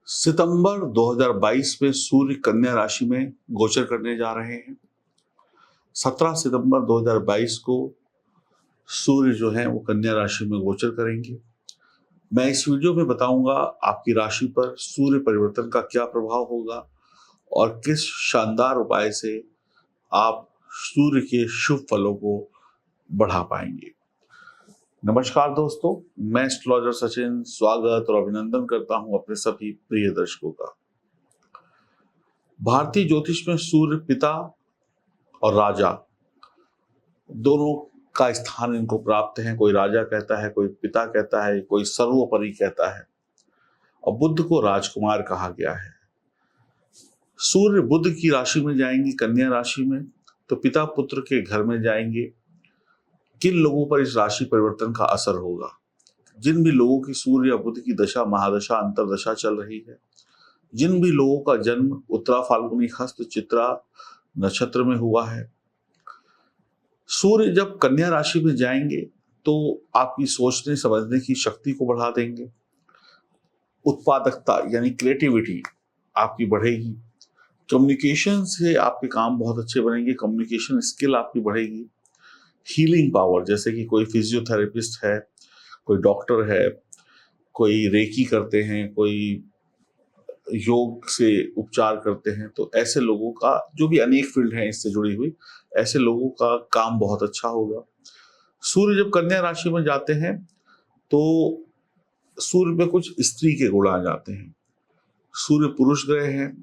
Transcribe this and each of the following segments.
सितंबर 2022 में सूर्य कन्या राशि में गोचर करने जा रहे हैं। 17 सितंबर 2022 को सूर्य जो है वो कन्या राशि में गोचर करेंगे। मैं इस वीडियो में बताऊंगा आपकी राशि पर सूर्य परिवर्तन का क्या प्रभाव होगा और किस शानदार उपाय से आप सूर्य के शुभ फलों को बढ़ा पाएंगे। नमस्कार दोस्तों, मैं एस्ट्रोलॉजर सचिन स्वागत और अभिनंदन करता हूं अपने सभी प्रिय दर्शकों का। भारतीय ज्योतिष में सूर्य पिता और राजा दोनों का स्थान इनको प्राप्त है। कोई राजा कहता है, कोई पिता कहता है, कोई सर्वोपरि कहता है। और बुध को राजकुमार कहा गया है। सूर्य बुध की राशि में जाएंगे, कन्या राशि में, तो पिता पुत्र के घर में जाएंगे। किन लोगों पर इस राशि परिवर्तन का असर होगा? जिन भी लोगों की सूर्य या बुध की दशा, महादशा, अंतरदशा चल रही है, जिन भी लोगों का जन्म उत्तरा फाल्गुनी हस्त चित्रा नक्षत्र में हुआ है, सूर्य जब कन्या राशि में जाएंगे तो आपकी सोचने समझने की शक्ति को बढ़ा देंगे। उत्पादकता यानी क्रिएटिविटी आपकी बढ़ेगी। कम्युनिकेशन से आपके काम बहुत अच्छे बनेंगे, कम्युनिकेशन स्किल आपकी बढ़ेगी। हीलिंग पावर, जैसे कि कोई फिजियोथेरेपिस्ट है, कोई डॉक्टर है, कोई रेकी करते हैं, कोई योग से उपचार करते हैं, तो ऐसे लोगों का, जो भी अनेक फील्ड हैं इससे जुड़ी हुई, ऐसे लोगों का काम बहुत अच्छा होगा। सूर्य जब कन्या राशि में जाते हैं तो सूर्य में कुछ स्त्री के गुण आ जाते हैं। सूर्य पुरुष ग्रह है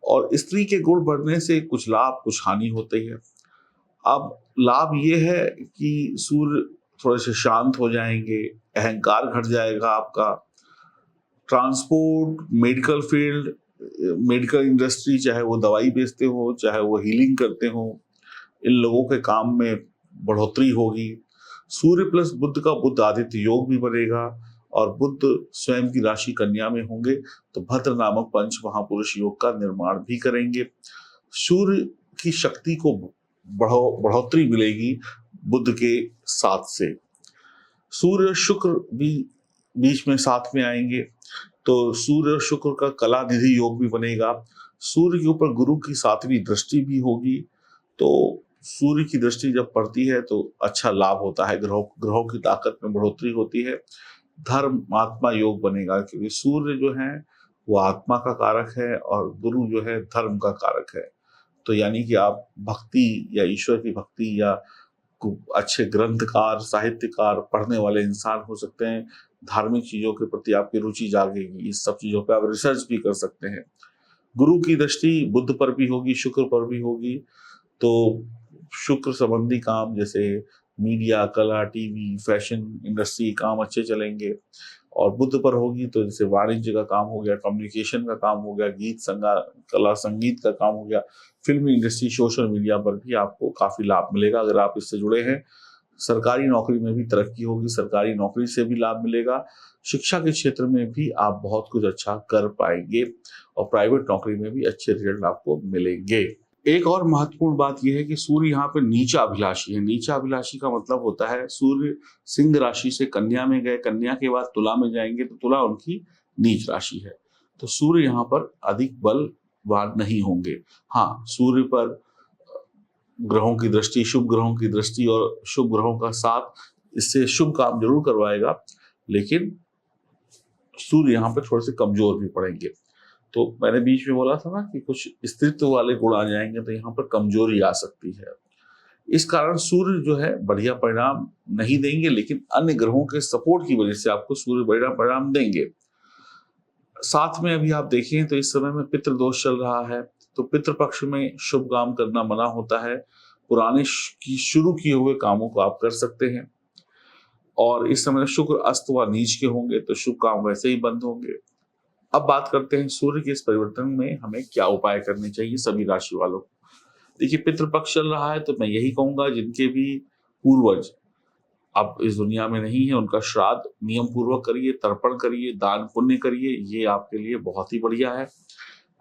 और स्त्री के गुण बढ़ने से कुछ लाभ कुछ हानि होती है। अब लाभ ये है कि सूर्य थोड़े से शांत हो जाएंगे, अहंकार घट जाएगा आपका। Transport, medical field, medical industry, चाहे वो दवाई बेचते हो, चाहे वो हीलिंग करते हो, इन लोगों के काम में बढ़ोतरी होगी। सूर्य प्लस बुध का बुध आदित्य योग भी बनेगा और बुध स्वयं की राशि कन्या में होंगे तो भद्र नामक पंच महापुरुष योग का निर्माण भी करेंगे। सूर्य की शक्ति को बढ़ोतरी मिलेगी बुध के साथ से। सूर्य शुक्र भी बीच में साथ में आएंगे तो सूर्य और शुक्र का कला निधि योग भी बनेगा। सूर्य के ऊपर गुरु की 7वीं दृष्टि भी होगी, तो सूर्य की दृष्टि जब पड़ती है तो अच्छा लाभ होता है। ग्रहों की ताकत में बढ़ोतरी होती है। धर्म आत्मा योग बनेगा, क्योंकि सूर्य जो है वो आत्मा का कारक है और गुरु जो है धर्म का कारक है। तो यानी कि आप भक्ति या ईश्वर की भक्ति या अच्छे ग्रंथकार, साहित्यकार, पढ़ने वाले इंसान हो सकते हैं। धार्मिक चीजों के प्रति आपकी रुचि जागेगी। इस सब चीजों पे आप रिसर्च भी कर सकते हैं। गुरु की दृष्टि बुध पर भी होगी, शुक्र पर भी होगी, तो शुक्र संबंधी काम जैसे मीडिया, कला, टीवी, फैशन इंडस्ट्री काम अच्छे चलेंगे। और बुध पर होगी तो जैसे वाणिज्य का काम हो गया, कम्युनिकेशन का काम हो गया, गीत संगीत, कला संगीत का काम हो गया, फिल्म इंडस्ट्री, सोशल मीडिया पर भी आपको काफी लाभ मिलेगा अगर आप इससे जुड़े हैं। सरकारी नौकरी में भी तरक्की होगी, सरकारी नौकरी से भी लाभ मिलेगा। शिक्षा के क्षेत्र में भी आप बहुत कुछ अच्छा कर पाएंगे और प्राइवेट नौकरी में भी अच्छे रिजल्ट आपको मिलेंगे। एक और महत्वपूर्ण बात यह है कि सूर्य यहाँ पे नीचा अभिलाषी है। नीचा अभिलाषी का मतलब होता है सूर्य सिंह राशि से कन्या में गए, कन्या के बाद तुला में जाएंगे तो तुला उनकी नीच राशि है, तो सूर्य यहाँ पर अधिक बलवान नहीं होंगे। हाँ, सूर्य पर ग्रहों की दृष्टि, शुभ ग्रहों की दृष्टि और शुभ ग्रहों का साथ इससे शुभ काम जरूर करवाएगा, लेकिन सूर्य यहाँ पर थोड़े से कमजोर भी पड़ेंगे। तो मैंने बीच में बोला था ना कि कुछ स्त्रीत्व वाले गुण आ जाएंगे तो यहाँ पर कमजोरी आ सकती है। इस कारण सूर्य जो है बढ़िया परिणाम नहीं देंगे, लेकिन अन्य ग्रहों के सपोर्ट की वजह से आपको सूर्य बढ़िया परिणाम देंगे। साथ में अभी आप देखें तो इस समय में पितृ दोष चल रहा है, तो पितृपक्ष में शुभ काम करना मना होता है। पुराने की शुरू किए हुए कामों को आप कर सकते हैं। और इस समय शुक्र अस्त व नीच के होंगे तो शुभ काम वैसे ही बंद होंगे। अब बात करते हैं सूर्य के इस परिवर्तन में हमें क्या उपाय करने चाहिए सभी राशि वालों को। देखिए, पितृपक्ष चल रहा है तो मैं यही कहूंगा, जिनके भी पूर्वज अब इस दुनिया में नहीं है, उनका श्राद्ध नियम पूर्वक करिए, तर्पण करिए, दान पुण्य करिए। ये आपके लिए बहुत ही बढ़िया है।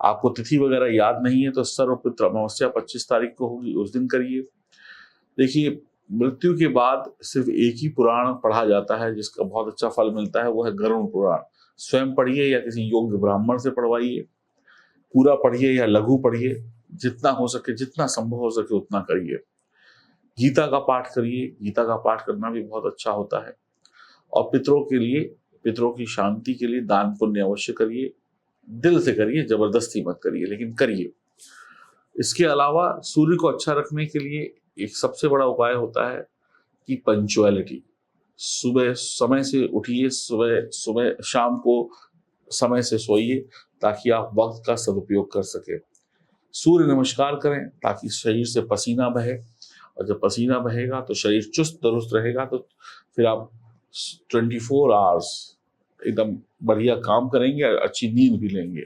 आपको तिथि वगैरह याद नहीं है तो सर्वपितृ अमावस्या 25 तारीख को होगी, उस दिन करिए। देखिए, मृत्यु के बाद सिर्फ एक ही पुराण पढ़ा जाता है जिसका बहुत अच्छा फल मिलता है, वो है गरुड़ पुराण। स्वयं पढ़िए या किसी योग्य ब्राह्मण से पढ़वाइए, पूरा पढ़िए या लघु पढ़िए, जितना हो सके, जितना संभव हो सके उतना करिए। गीता का पाठ करिए, गीता का पाठ करना भी बहुत अच्छा होता है। और पितरों के लिए, पितरों की शांति के लिए दान पुण्य अवश्य करिए, दिल से करिए, जबरदस्ती मत करिए, लेकिन करिए। इसके अलावा सूर्य को अच्छा रखने के लिए एक सबसे बड़ा उपाय होता है कि पंक्चुअलिटी। सुबह समय से उठिए, सुबह सुबह शाम को समय से सोइए, ताकि आप वक्त का सदुपयोग कर सके। सूर्य नमस्कार करें ताकि शरीर से पसीना बहे, और जब पसीना बहेगा तो शरीर चुस्त दुरुस्त रहेगा, तो फिर आप 24 आवर्स एकदम बढ़िया काम करेंगे और अच्छी नींद भी लेंगे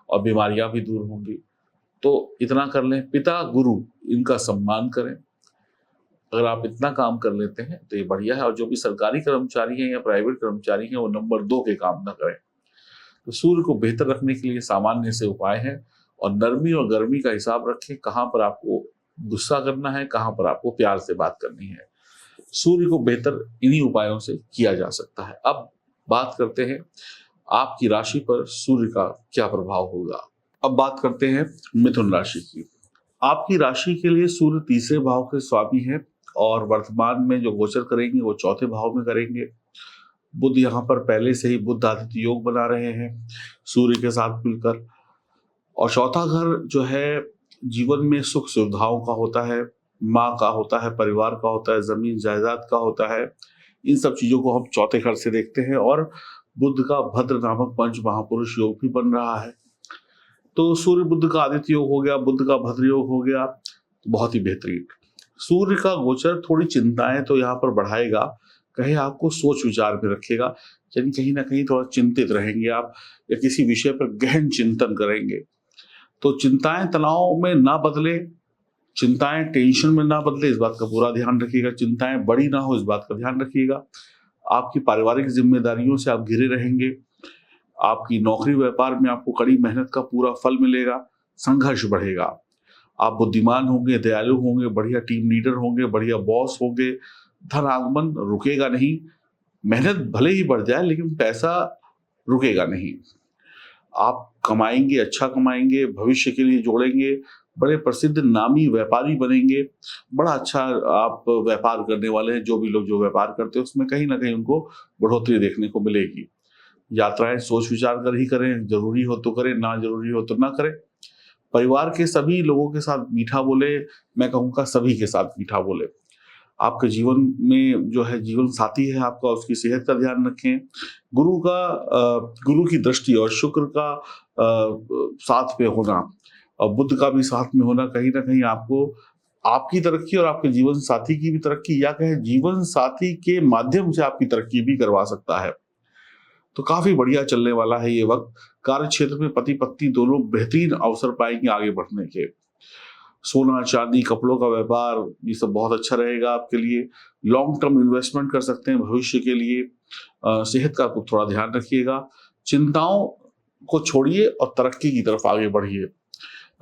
और बीमारियां भी दूर होंगी। तो इतना कर लें। पिता गुरु इनका सम्मान करें। अगर आप इतना काम कर लेते हैं तो ये बढ़िया है। और जो भी सरकारी कर्मचारी हैं या प्राइवेट कर्मचारी हैं वो नंबर 2 के काम ना करें। तो सूर्य को बेहतर रखने के लिए सामान्य से उपाय हैं, और नरमी और गर्मी का हिसाब रखें, कहाँ पर आपको गुस्सा करना है, कहाँ पर आपको प्यार से बात करनी है। सूर्य को बेहतर इन्हीं उपायों से किया जा सकता है। अब बात करते हैं आपकी राशि पर सूर्य का क्या प्रभाव होगा। अब बात करते हैं मिथुन राशि की। आपकी राशि के लिए सूर्य तीसरे भाव के स्वामी है, और वर्तमान में जो गोचर करेंगे वो चौथे भाव में करेंगे। बुध यहाँ पर पहले से ही बुध आदित्य योग बना रहे हैं सूर्य के साथ मिलकर। और चौथा घर जो है जीवन में सुख सुविधाओं का होता है, माँ का होता है, परिवार का होता है, जमीन जायदाद का होता है। इन सब चीजों को हम चौथे घर से देखते हैं। और बुध का भद्र नामक पंच महापुरुष योग भी बन रहा है। तो सूर्य बुध का आदित्य योग हो गया, बुध का भद्र योग हो गया, बहुत ही बेहतरीन। सूर्य का गोचर थोड़ी चिंताएं तो यहाँ पर बढ़ाएगा, कहीं आपको सोच विचार में रखेगा, यानी कहीं ना कहीं थोड़ा चिंतित रहेंगे आप, या किसी विषय पर गहन चिंतन करेंगे। तो चिंताएं तनाव में ना बदले, चिंताएं टेंशन में ना बदले, इस बात का पूरा ध्यान रखिएगा। चिंताएं बड़ी ना हो, इस बात का ध्यान रखिएगा। आपकी पारिवारिक जिम्मेदारियों से आप घिरे रहेंगे। आपकी नौकरी व्यापार में आपको कड़ी मेहनत का पूरा फल मिलेगा। संघर्ष बढ़ेगा। आप बुद्धिमान होंगे, दयालु होंगे, बढ़िया टीम लीडर होंगे, बढ़िया बॉस होंगे। धन आगमन रुकेगा नहीं। मेहनत भले ही बढ़ जाए लेकिन पैसा रुकेगा नहीं। आप कमाएंगे, अच्छा कमाएंगे, भविष्य के लिए जोड़ेंगे, बड़े प्रसिद्ध नामी व्यापारी बनेंगे। बड़ा अच्छा आप व्यापार करने वाले हैं। जो भी लोग जो व्यापार करते हैं उसमें कहीं ना कहीं उनको बढ़ोतरी देखने को मिलेगी। यात्राएं सोच विचार कर ही करें, जरूरी हो तो करें, ना जरूरी हो तो ना करें। परिवार के सभी लोगों के साथ मीठा बोले, मैं कहूँगा सभी के साथ मीठा बोले। आपके जीवन में जो है जीवन साथी है आपका, उसकी सेहत का ध्यान रखें। गुरु की दृष्टि और शुक्र का साथ में होना और बुध का भी साथ में होना कहीं ना कहीं आपको आपकी तरक्की और आपके जीवन साथी की भी तरक्की, या कहें जीवन साथी के माध्यम से आपकी तरक्की भी करवा सकता है। तो काफी बढ़िया चलने वाला है ये वक्त। कार्य क्षेत्र में पति पत्नी दोनों बेहतरीन अवसर पाएंगे आगे बढ़ने के। सोना चांदी कपड़ों का व्यापार ये सब बहुत अच्छा रहेगा आपके लिए। लॉन्ग टर्म इन्वेस्टमेंट कर सकते हैं भविष्य के लिए। सेहत का थोड़ा ध्यान रखिएगा। चिंताओं को छोड़िए और तरक्की की तरफ आगे बढ़िए।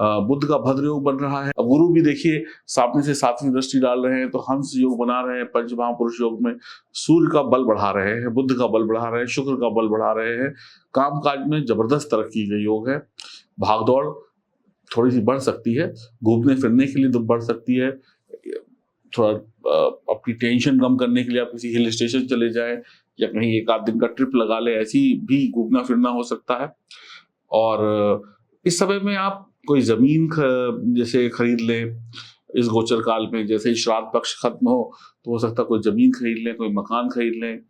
बुध का भद्र योग बन रहा है। अब गुरु भी देखिए सामने से 7वीं दृष्टि डाल रहे हैं, तो हंस योग बना रहे हैं। पंच महापुरुष योग में सूर्य का बल बढ़ा रहे हैं, बुध का बल बढ़ा रहे हैं, शुक्र का बल बढ़ा रहे हैं। कामकाज में जबरदस्त तरक्की का योग है। भागदौड़ थोड़ी सी बढ़ सकती है, घूमने फिरने के लिए तो बढ़ सकती है। थोड़ा अपनी टेंशन कम करने के लिए आप किसी हिल स्टेशन चले जाएं या कहीं एक आध दिन का ट्रिप लगा ले, ऐसी भी घूमना फिरना हो सकता है। और इस समय में आप कोई जमीन जैसे खरीद लें इस गोचर काल में। जैसे ही श्राद्ध पक्ष खत्म हो तो हो सकता है कोई जमीन खरीद लें, कोई मकान खरीद लें,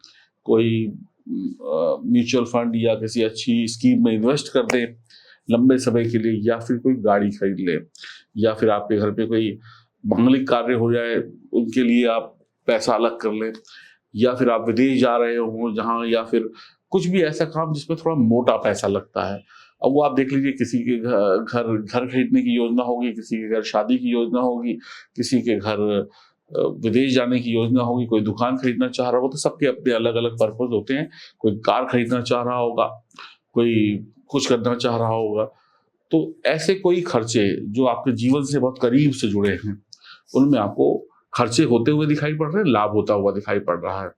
कोई म्यूचुअल फंड या किसी अच्छी स्कीम में इन्वेस्ट कर दें लंबे समय के लिए, या फिर कोई गाड़ी खरीद लें, या फिर आपके घर पे कोई मांगलिक कार्य हो जाए उनके लिए आप पैसा अलग कर लें, या फिर आप विदेश जा रहे हो जहाँ, या फिर कुछ भी ऐसा काम जिसमें थोड़ा मोटा पैसा लगता है। अब वो आप देख लीजिए, किसी के घर खरीदने की योजना होगी, किसी के घर शादी की योजना होगी, किसी के घर विदेश जाने की योजना होगी, कोई दुकान खरीदना चाह रहा हो। तो सबके अपने अलग अलग पर्पज होते हैं। कोई कार खरीदना चाह रहा होगा, कोई कुछ करना चाह रहा होगा। तो ऐसे कोई खर्चे जो आपके जीवन से बहुत करीब से जुड़े हैं उनमें आपको खर्चे होते हुए दिखाई पड़ रहे हैं, लाभ होता हुआ दिखाई पड़ रहा है।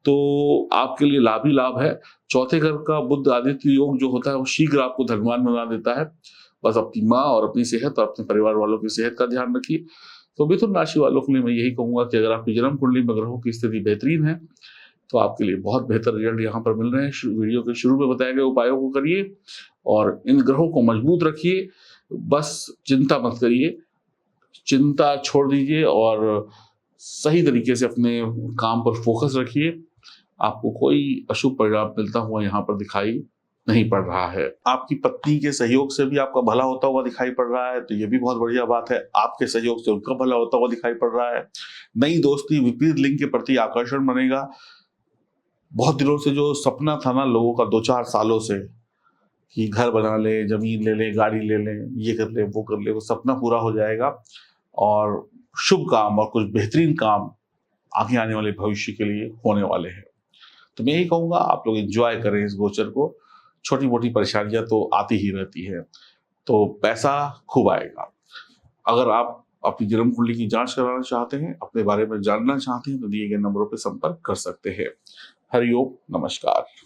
तो आपके लिए लाभ ही लाभ है। चौथे घर का बुध आदित्य योग जो होता है वो शीघ्र आपको धनवान बना देता है। बस अपनी माँ और अपनी सेहत और अपने परिवार वालों की सेहत का ध्यान रखिए। तो मिथुन राशि वालों के लिए मैं यही कहूंगा कि अगर आपकी जन्म कुंडली में ग्रहों की स्थिति बेहतरीन है तो आपके लिए बहुत बेहतर रिजल्ट यहाँ पर मिल रहे हैं। वीडियो के शुरू में बताए गए उपायों को करिए और इन ग्रहों को मजबूत रखिए। बस चिंता मत करिए, चिंता छोड़ दीजिए और सही तरीके से अपने काम पर फोकस रखिए। आपको कोई अशुभ परिणाम मिलता हुआ यहाँ पर दिखाई नहीं पड़ रहा है। आपकी पत्नी के सहयोग से भी आपका भला होता हुआ दिखाई पड़ रहा है, तो ये भी बहुत बढ़िया बात है। आपके सहयोग से उनका भला होता हुआ दिखाई पड़ रहा है। नई दोस्ती, विपरीत लिंग के प्रति आकर्षण बनेगा। बहुत दिनों से जो सपना था ना लोगों का 2-4 सालों से कि घर बना ले, जमीन ले ले, गाड़ी ले ले, ये कर ले, वो कर ले, वो सपना पूरा हो जाएगा और शुभ काम और कुछ बेहतरीन काम आगे आने वाले भविष्य के लिए होने वाले हैं। तो मैं यही कहूंगा आप लोग एंजॉय करें इस गोचर को। छोटी मोटी परेशानियां तो आती ही रहती है, तो पैसा खूब आएगा। अगर आप अपनी जन्म कुंडली की जांच कराना चाहते हैं, अपने बारे में जानना चाहते हैं, तो दिए गए नंबरों पर संपर्क कर सकते हैं। हरिओम, नमस्कार।